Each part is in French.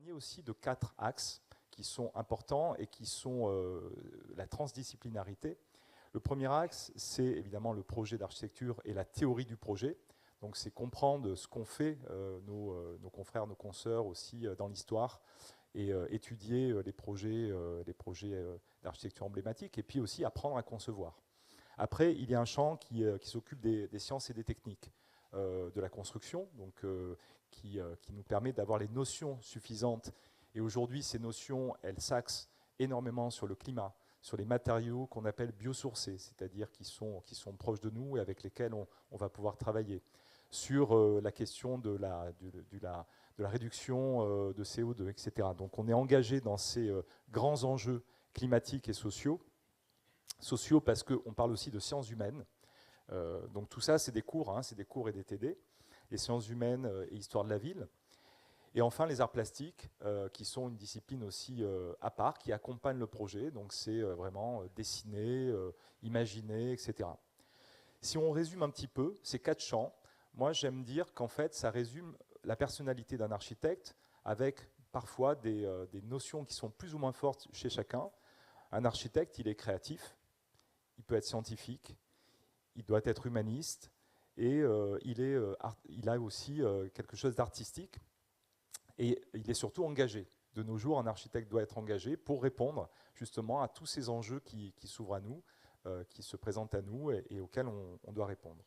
accompagné aussi de 4 axes qui sont importants et qui sont la transdisciplinarité. Le premier axe, c'est évidemment le projet d'architecture et la théorie du projet. Donc c'est comprendre ce qu'ont fait nos confrères, nos consoeurs aussi dans l'histoire et étudier les projets d'architecture emblématiques et puis aussi apprendre à concevoir. Après, il y a un champ qui s'occupe des sciences et des techniques de la construction, donc, qui nous permet d'avoir les notions suffisantes. Et aujourd'hui, ces notions, elles s'axent énormément sur le climat, sur les matériaux qu'on appelle biosourcés, c'est-à-dire qui sont proches de nous et avec lesquels on va pouvoir travailler. Sur la question de la réduction de CO2, etc. Donc on est engagé dans ces grands enjeux climatiques et sociaux. Sociaux parce qu'on parle aussi de sciences humaines. Donc tout ça, c'est des cours, c'est des cours et des TD. Les sciences humaines et histoire de la ville. Et enfin, les arts plastiques, qui sont une discipline aussi à part, qui accompagne le projet. Donc c'est vraiment dessiner, imaginer, etc. Si on résume un petit peu ces 4 champs, moi j'aime dire qu'en fait, ça résume la personnalité d'un architecte avec parfois des notions qui sont plus ou moins fortes chez chacun. Un architecte, il est créatif, il peut être scientifique, il doit être humaniste, et il a aussi quelque chose d'artistique, et il est surtout engagé. De nos jours, un architecte doit être engagé pour répondre justement à tous ces enjeux qui s'ouvrent à nous, qui se présentent à nous et auxquels on doit répondre.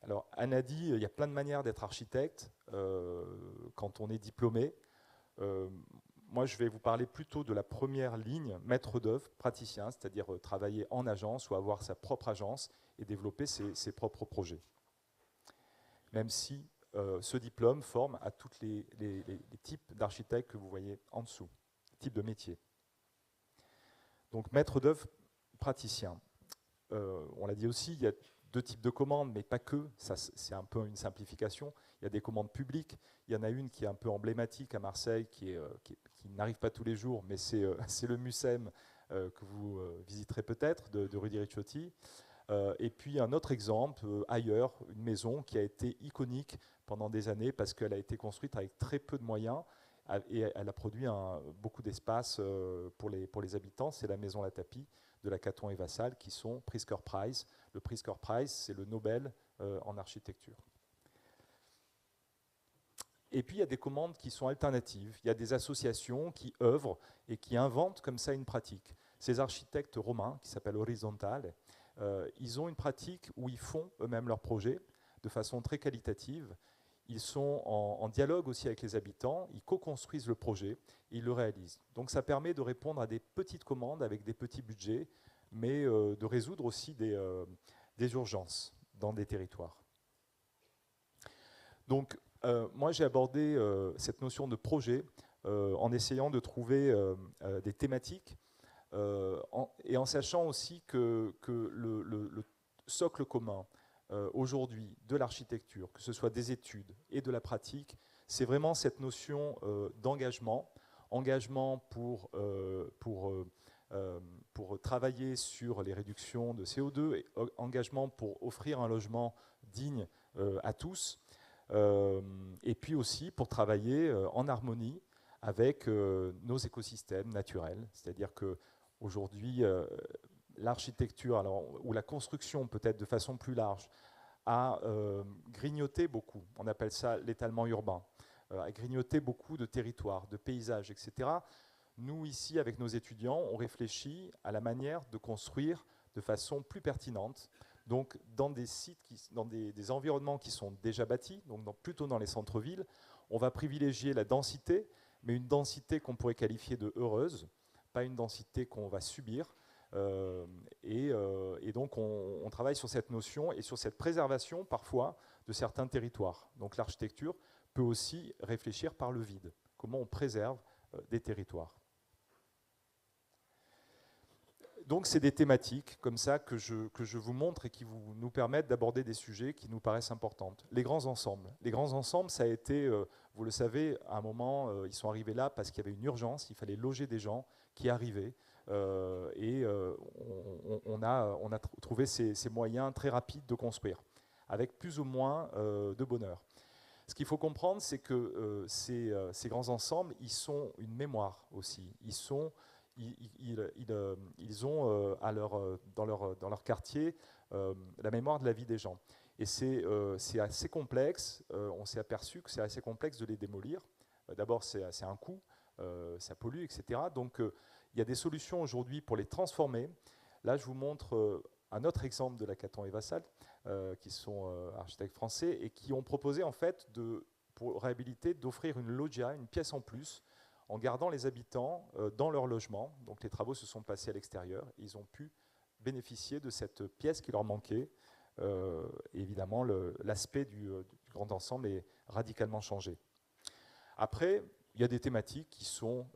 Alors, Anne a dit, il y a plein de manières d'être architecte quand on est diplômé. Moi, je vais vous parler plutôt de la première ligne, maître d'œuvre, praticien, c'est-à-dire travailler en agence ou avoir sa propre agence et développer ses propres projets. Même si ce diplôme forme à tous les types d'architectes que vous voyez en dessous, type de métier. Donc, maître d'œuvre, praticien. On l'a dit aussi, il y a 2 types de commandes, mais pas que, ça c'est un peu une simplification. Il y a des commandes publiques, il y en a une qui est un peu emblématique à Marseille, qui n'arrive pas tous les jours, mais c'est le Mucem que vous visiterez peut-être, de Rudy Ricciotti. Et puis un autre exemple, ailleurs, une maison qui a été iconique pendant des années parce qu'elle a été construite avec très peu de moyens et elle a produit beaucoup d'espace pour les habitants, c'est la maison La Tapie de la Caton et Vassal, qui sont Pritzker Prize. Le Pritzker Prize, c'est le Nobel en architecture. Et puis, il y a des commandes qui sont alternatives. Il y a des associations qui œuvrent et qui inventent comme ça une pratique. Ces architectes romains, qui s'appellent Horizontale, ils ont une pratique où ils font eux-mêmes leurs projets de façon très qualitative. Ils sont en dialogue aussi avec les habitants, ils co-construisent le projet, et ils le réalisent. Donc ça permet de répondre à des petites commandes avec des petits budgets, mais de résoudre aussi des urgences dans des territoires. Donc moi j'ai abordé cette notion de projet en essayant de trouver des thématiques et en sachant aussi que le socle commun aujourd'hui de l'architecture, que ce soit des études et de la pratique, c'est vraiment cette notion d'engagement, engagement pour travailler sur les réductions de CO2 et engagement pour offrir un logement digne à tous, et puis aussi pour travailler en harmonie avec nos écosystèmes naturels, c'est-à-dire qu'aujourd'hui, l'architecture, ou la construction peut-être de façon plus large, a grignoté beaucoup, on appelle ça l'étalement urbain, a grignoté beaucoup de territoires, de paysages, etc. Nous, ici, avec nos étudiants, on réfléchit à la manière de construire de façon plus pertinente, donc dans des sites, dans des environnements qui sont déjà bâtis, donc plutôt dans les centres-villes. On va privilégier la densité, mais une densité qu'on pourrait qualifier de heureuse, pas une densité qu'on va subir. Et donc on travaille sur cette notion et sur cette préservation parfois de certains territoires. Donc l'architecture peut aussi réfléchir par le vide, comment on préserve des territoires. Donc c'est des thématiques comme ça que je vous montre et qui nous permettent d'aborder des sujets qui nous paraissent importants. Les grands ensembles. Les grands ensembles, ça a été, vous le savez, à un moment, ils sont arrivés là parce qu'il y avait une urgence, il fallait loger des gens qui arrivaient. On a trouvé ces moyens très rapides de construire, avec plus ou moins de bonheur. Ce qu'il faut comprendre, c'est que ces grands ensembles, ils sont une mémoire aussi. Ils ont dans leur quartier la mémoire de la vie des gens. Et c'est assez complexe. On s'est aperçu que c'est assez complexe de les démolir. D'abord, c'est un coût, ça pollue, etc. Donc, il y a des solutions aujourd'hui pour les transformer. Là, je vous montre un autre exemple de la Caton et Vassal, qui sont architectes français et qui ont proposé en fait pour réhabiliter d'offrir une loggia, une pièce en plus, en gardant les habitants dans leur logement. Donc les travaux se sont passés à l'extérieur. Ils ont pu bénéficier de cette pièce qui leur manquait. Évidemment, l'aspect du grand ensemble est radicalement changé. Après, il y a des thématiques qui sont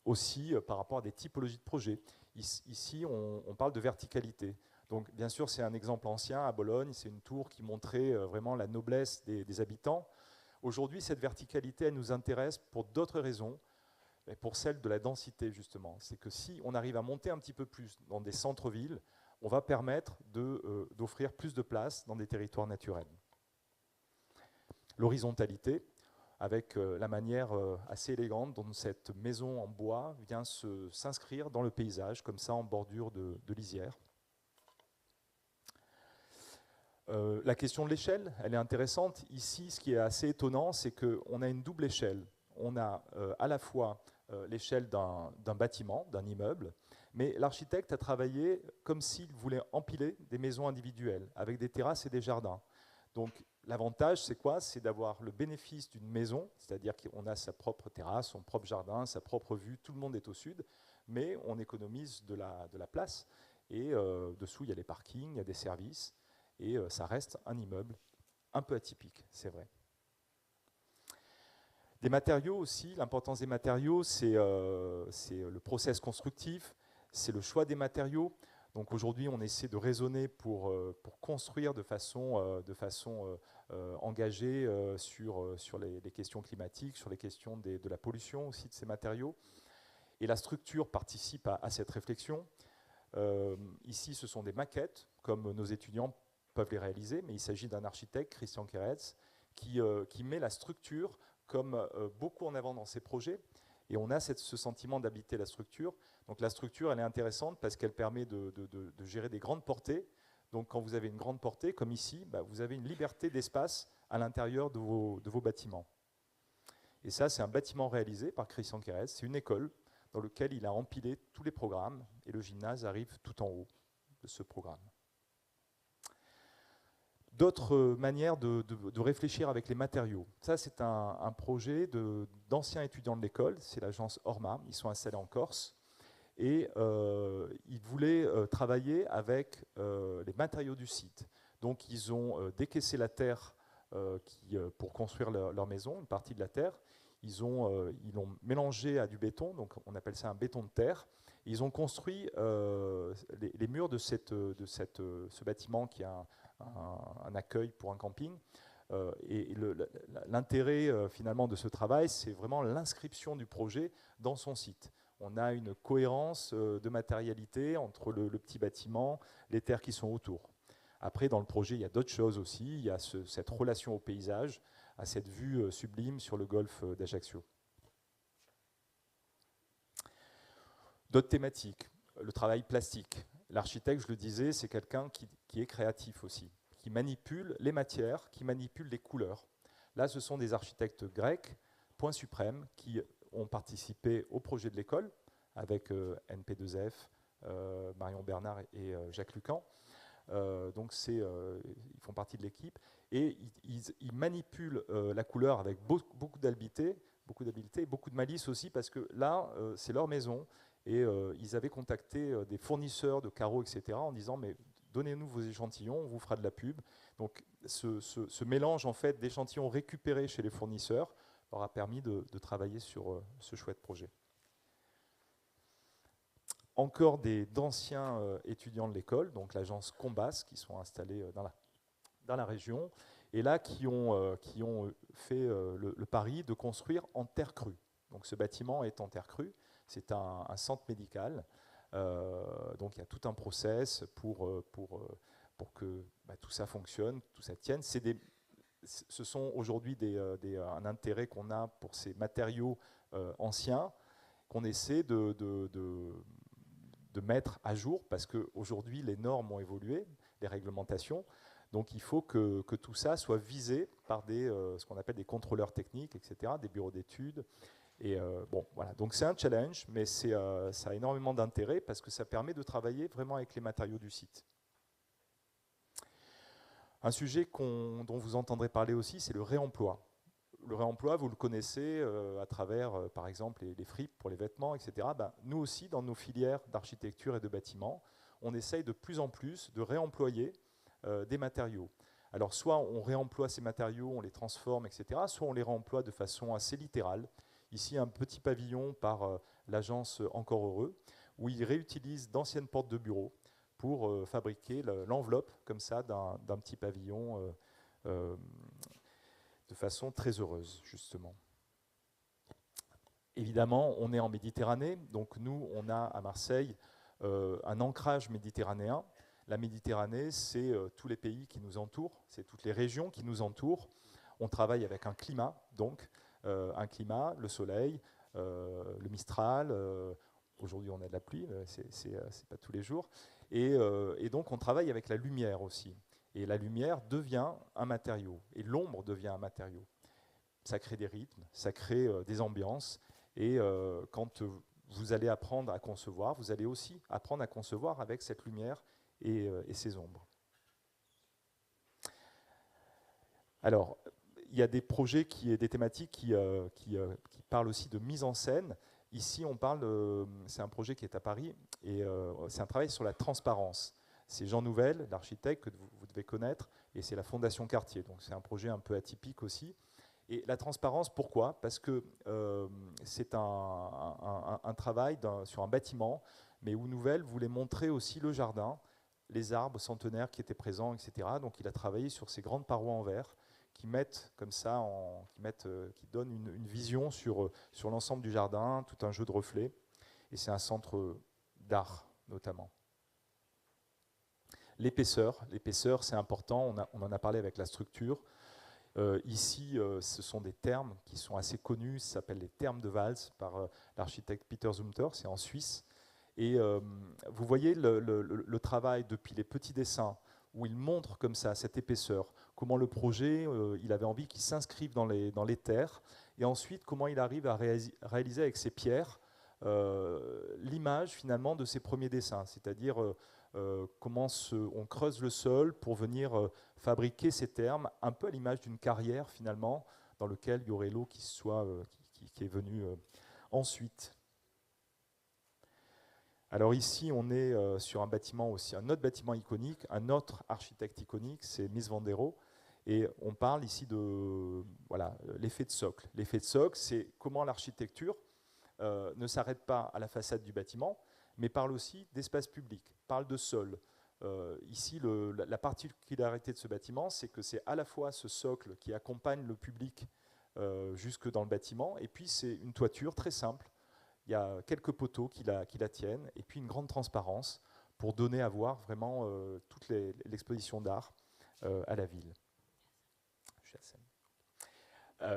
aussi par rapport à des typologies de projets. Ici, on parle de verticalité. Donc, bien sûr, c'est un exemple ancien à Bologne. C'est une tour qui montrait vraiment la noblesse des habitants. Aujourd'hui, cette verticalité, elle nous intéresse pour d'autres raisons, mais pour celle de la densité, justement. C'est que si on arrive à monter un petit peu plus dans des centres-villes, on va permettre d'offrir plus de place dans des territoires naturels. L'horizontalité, avec la manière assez élégante dont cette maison en bois vient s'inscrire dans le paysage, comme ça en bordure de lisière. La question de l'échelle, elle est intéressante. Ici, ce qui est assez étonnant, c'est qu'on a une double échelle. On a à la fois l'échelle d'un bâtiment, d'un immeuble, mais l'architecte a travaillé comme s'il voulait empiler des maisons individuelles, avec des terrasses et des jardins. Donc, l'avantage, c'est quoi? C'est d'avoir le bénéfice d'une maison, c'est-à-dire qu'on a sa propre terrasse, son propre jardin, sa propre vue, tout le monde est au sud, mais on économise de la place. Et dessous, il y a les parkings, il y a des services, et ça reste un immeuble un peu atypique, c'est vrai. Des matériaux aussi, l'importance des matériaux, c'est le process constructif, c'est le choix des matériaux. Donc aujourd'hui, on essaie de raisonner pour construire de façon engagée sur les questions climatiques, sur les questions de la pollution aussi de ces matériaux. Et la structure participe à cette réflexion. Ici, ce sont des maquettes, comme nos étudiants peuvent les réaliser, mais il s'agit d'un architecte, Christian Keretz, qui met la structure comme beaucoup en avant dans ses projets. Et on a ce sentiment d'habiter la structure. Donc la structure, elle est intéressante parce qu'elle permet de gérer des grandes portées. Donc quand vous avez une grande portée, comme ici, vous avez une liberté d'espace à l'intérieur de vos bâtiments. Et ça, c'est un bâtiment réalisé par Christian Keretz. C'est une école dans laquelle il a empilé tous les programmes. Et le gymnase arrive tout en haut de ce programme. D'autres manières de réfléchir avec les matériaux. Ça, c'est un projet d'anciens étudiants de l'école. C'est l'agence Orma. Ils sont installés en Corse. Et ils voulaient travailler avec les matériaux du site. Donc, ils ont décaissé la terre pour construire leur maison, une partie de la terre. Ils l'ont mélangé à du béton, donc on appelle ça un béton de terre. Et ils ont construit les murs de ce bâtiment qui a un accueil pour un camping. Et l'intérêt finalement de ce travail, c'est vraiment l'inscription du projet dans son site. On a une cohérence de matérialité entre le petit bâtiment, les terres qui sont autour. Après, dans le projet, il y a d'autres choses aussi. Il y a cette relation au paysage, à cette vue sublime sur le golfe d'Ajaccio. D'autres thématiques. Le travail plastique. L'architecte, je le disais, c'est quelqu'un qui est créatif aussi, qui manipule les matières, qui manipule les couleurs. Là, ce sont des architectes grecs, point suprême, qui ont participé au projet de l'école avec NP2F, Marion Bernard et Jacques Lucan. Donc ils font partie de l'équipe et ils manipulent la couleur avec beaucoup d'habileté, beaucoup de malice aussi, parce que là, c'est leur maison et ils avaient contacté des fournisseurs de carreaux, etc., en disant mais donnez-nous vos échantillons, on vous fera de la pub. Donc ce mélange en fait d'échantillons récupérés chez les fournisseurs leur a permis de travailler sur ce chouette projet. Encore d'anciens étudiants de l'école, donc l'agence Combas, qui sont installés dans la région, et là qui ont fait le pari de construire en terre crue. Donc ce bâtiment est en terre crue, c'est un centre médical, donc il y a tout un process pour que tout ça fonctionne, tout ça tienne. C'est ce sont aujourd'hui un intérêt qu'on a pour ces matériaux anciens qu'on essaie de mettre à jour, parce qu'aujourd'hui les normes ont évolué, les réglementations, donc il faut que tout ça soit visé par ce qu'on appelle des contrôleurs techniques, etc., des bureaux d'études. Et bon, voilà. Donc c'est un challenge, mais ça a énormément d'intérêt parce que ça permet de travailler vraiment avec les matériaux du site. Un sujet dont vous entendrez parler aussi, c'est le réemploi. Le réemploi, vous le connaissez à travers, par exemple, les fripes pour les vêtements, etc. Ben, nous aussi, dans nos filières d'architecture et de bâtiment, on essaye de plus en plus de réemployer des matériaux. Alors, soit on réemploie ces matériaux, on les transforme, etc., soit on les réemploie de façon assez littérale. Ici, un petit pavillon par l'agence Encore Heureux, où ils réutilisent d'anciennes portes de bureau pour fabriquer l'enveloppe, comme ça, d'un petit pavillon de façon très heureuse, justement. Évidemment, on est en Méditerranée, donc nous, on a à Marseille un ancrage méditerranéen. La Méditerranée, c'est tous les pays qui nous entourent, c'est toutes les régions qui nous entourent. On travaille avec un climat, donc un climat, le soleil, le Mistral. Aujourd'hui, on a de la pluie, c'est pas tous les jours. Et donc, on travaille avec la lumière aussi. Et la lumière devient un matériau, et l'ombre devient un matériau. Ça crée des rythmes, ça crée des ambiances, et quand vous allez apprendre à concevoir, vous allez aussi apprendre à concevoir avec cette lumière et ces ombres. Alors, il y a des projets, des thématiques qui parlent aussi de mise en scène. Ici, c'est un projet qui est à Paris, et c'est un travail sur la transparence. C'est Jean Nouvel, l'architecte que vous devez connaître, et c'est la Fondation Cartier. Donc c'est un projet un peu atypique aussi. Et la transparence, pourquoi? Parce que c'est un travail sur un bâtiment, mais où Nouvel voulait montrer aussi le jardin, les arbres centenaires qui étaient présents, etc. Donc il a travaillé sur ces grandes parois en verre qui mettent comme ça, qui donnent une vision sur l'ensemble du jardin, tout un jeu de reflets. Et c'est un centre d'art notamment. L'épaisseur, c'est important, on en a parlé avec la structure. Ici, ce sont des termes qui sont assez connus, ça s'appelle les termes de Valls par l'architecte Peter Zumthor, c'est en Suisse. Et vous voyez le travail depuis les petits dessins, où il montre comme ça cette épaisseur, comment le projet, il avait envie qu'il s'inscrive dans les terres, et ensuite comment il arrive à réaliser avec ses pierres l'image finalement de ses premiers dessins, c'est-à-dire comment on creuse le sol pour venir fabriquer ces termes, un peu à l'image d'une carrière finalement, dans lequel il y aurait l'eau qui est venue ensuite. Alors ici, on est sur un bâtiment aussi, un autre bâtiment iconique, un autre architecte iconique, c'est Mies van der Rohe. Et on parle ici de l'effet de socle. L'effet de socle, c'est comment l'architecture ne s'arrête pas à la façade du bâtiment, mais parle aussi d'espace public, parle de sol. Ici, la particularité de ce bâtiment, c'est que c'est à la fois ce socle qui accompagne le public jusque dans le bâtiment, et puis c'est une toiture très simple. Il y a quelques poteaux qui la tiennent, et puis une grande transparence pour donner à voir vraiment toute l'exposition d'art à la ville.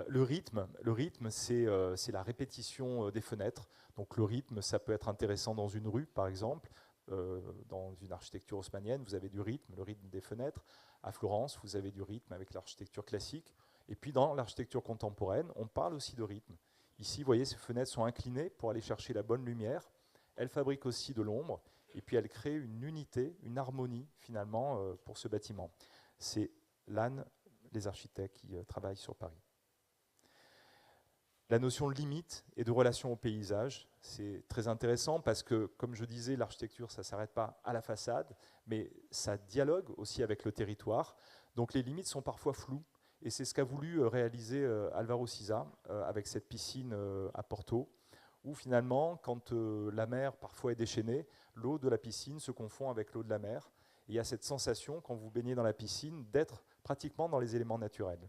Le rythme, c'est la répétition des fenêtres. Donc le rythme, ça peut être intéressant dans une rue, par exemple. Dans une architecture haussmannienne, vous avez du rythme, le rythme des fenêtres. À Florence, vous avez du rythme avec l'architecture classique. Et puis dans l'architecture contemporaine, on parle aussi de rythme. Ici, vous voyez, ces fenêtres sont inclinées pour aller chercher la bonne lumière. Elles fabriquent aussi de l'ombre. Et puis elles créent une unité, une harmonie, finalement, pour ce bâtiment. C'est l'ANE, les architectes qui travaillent sur Paris. La notion de limite et de relation au paysage, c'est très intéressant parce que, comme je disais, l'architecture, ça ne s'arrête pas à la façade, mais ça dialogue aussi avec le territoire. Donc les limites sont parfois floues, et c'est ce qu'a voulu réaliser Alvaro Siza avec cette piscine à Porto, où finalement, quand la mer parfois est déchaînée, l'eau de la piscine se confond avec l'eau de la mer. Et il y a cette sensation, quand vous baignez dans la piscine, d'être pratiquement dans les éléments naturels.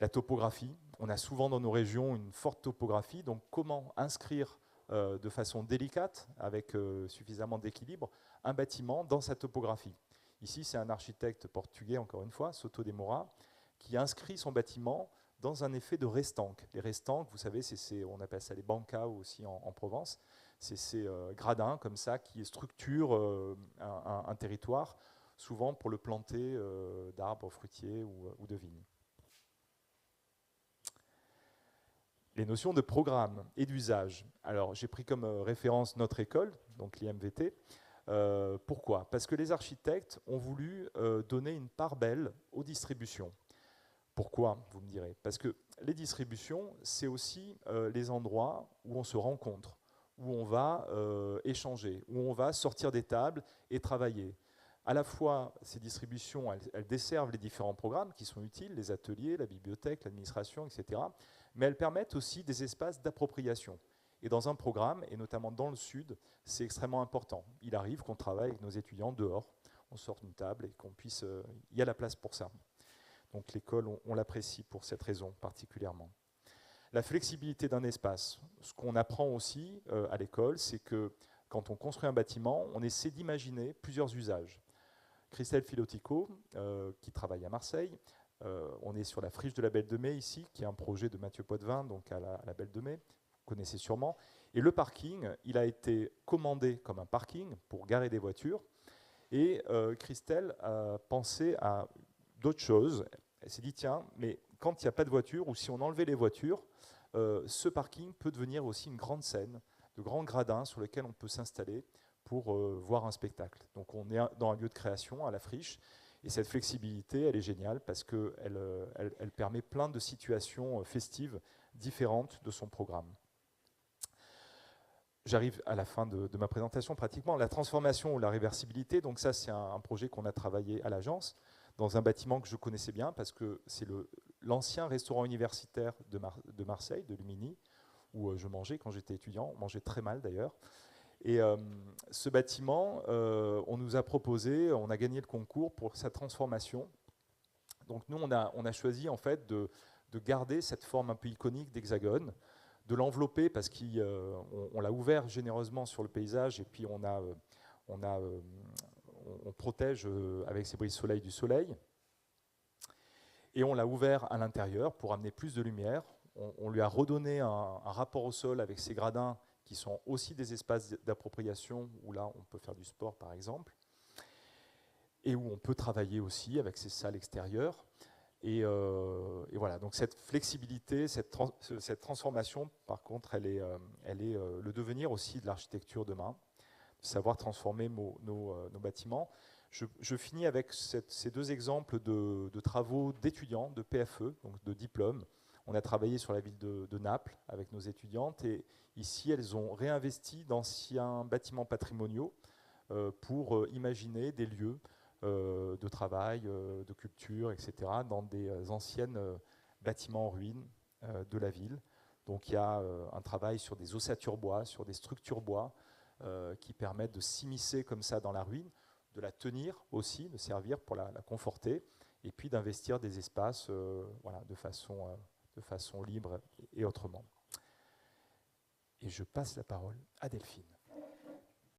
La topographie, on a souvent dans nos régions une forte topographie, donc comment inscrire de façon délicate, avec suffisamment d'équilibre, un bâtiment dans sa topographie. Ici, c'est un architecte portugais, encore une fois, Soto de Moura, qui inscrit son bâtiment dans un effet de restanque. Les restanques, vous savez, on appelle ça les bancas aussi en Provence, c'est ces gradins comme ça qui structurent un territoire, souvent pour le planter d'arbres fruitiers ou de vignes. Les notions de programme et d'usage. Alors, j'ai pris comme référence notre école, donc l'IMVT. Pourquoi? Parce que les architectes ont voulu donner une part belle aux distributions. Pourquoi, vous me direz? Parce que les distributions, c'est aussi les endroits où on se rencontre, où on va échanger, où on va sortir des tables et travailler. À la fois, ces distributions, elles desservent les différents programmes qui sont utiles, les ateliers, la bibliothèque, l'administration, etc. Mais elles permettent aussi des espaces d'appropriation. Et dans un programme, et notamment dans le Sud, c'est extrêmement important. Il arrive qu'on travaille avec nos étudiants dehors, on sort une table et qu'on puisse... il y a la place pour ça. Donc l'école, on l'apprécie pour cette raison particulièrement. La flexibilité d'un espace. Ce qu'on apprend aussi à l'école, c'est que quand on construit un bâtiment, on essaie d'imaginer plusieurs usages. Christelle Filotico, qui travaille à Marseille, on est sur la friche de la Belle de Mai ici, qui est un projet de Mathieu Potvin, donc à la Belle de Mai, vous connaissez sûrement. Et le parking, il a été commandé comme un parking pour garer des voitures. Et Christelle a pensé à d'autres choses. Elle s'est dit, tiens, mais quand il n'y a pas de voiture, ou si on enlevait les voitures, ce parking peut devenir aussi une grande scène, de grands gradins sur lesquels on peut s'installer pour voir un spectacle. Donc on est dans un lieu de création, à la friche, et cette flexibilité, elle est géniale parce qu'elle permet plein de situations festives différentes de son programme. J'arrive à la fin de ma présentation pratiquement. La transformation ou la réversibilité, donc ça c'est un projet qu'on a travaillé à l'agence, dans un bâtiment que je connaissais bien parce que c'est l'ancien restaurant universitaire de Marseille, de Lumini, où je mangeais quand j'étais étudiant. On mangeait très mal d'ailleurs. Et ce bâtiment, on nous a proposé, on a gagné le concours pour sa transformation. Donc nous, on a choisi en fait de garder cette forme un peu iconique d'hexagone, de l'envelopper parce qu'on l'a ouvert généreusement sur le paysage et puis on protège avec ces brise-soleil du soleil. Et on l'a ouvert à l'intérieur pour amener plus de lumière. On lui a redonné un rapport au sol avec ces gradins qui sont aussi des espaces d'appropriation où là on peut faire du sport par exemple, et où on peut travailler aussi avec ces salles extérieures. Et voilà, donc cette flexibilité, cette transformation, par contre, elle est le devenir aussi de l'architecture demain, de savoir transformer nos bâtiments. Je finis avec ces deux exemples de travaux d'étudiants, de PFE, donc de diplôme. On a travaillé sur la ville de Naples avec nos étudiantes et ici, elles ont réinvesti d'anciens bâtiments patrimoniaux pour imaginer des lieux de travail, de culture, etc., dans des anciens bâtiments en ruine de la ville. Donc il y a un travail sur des ossatures bois, sur des structures bois qui permettent de s'immiscer comme ça dans la ruine, de la tenir aussi, de servir pour la conforter, et puis d'investir des espaces voilà, de façon libre et autrement. Et je passe la parole à Delphine.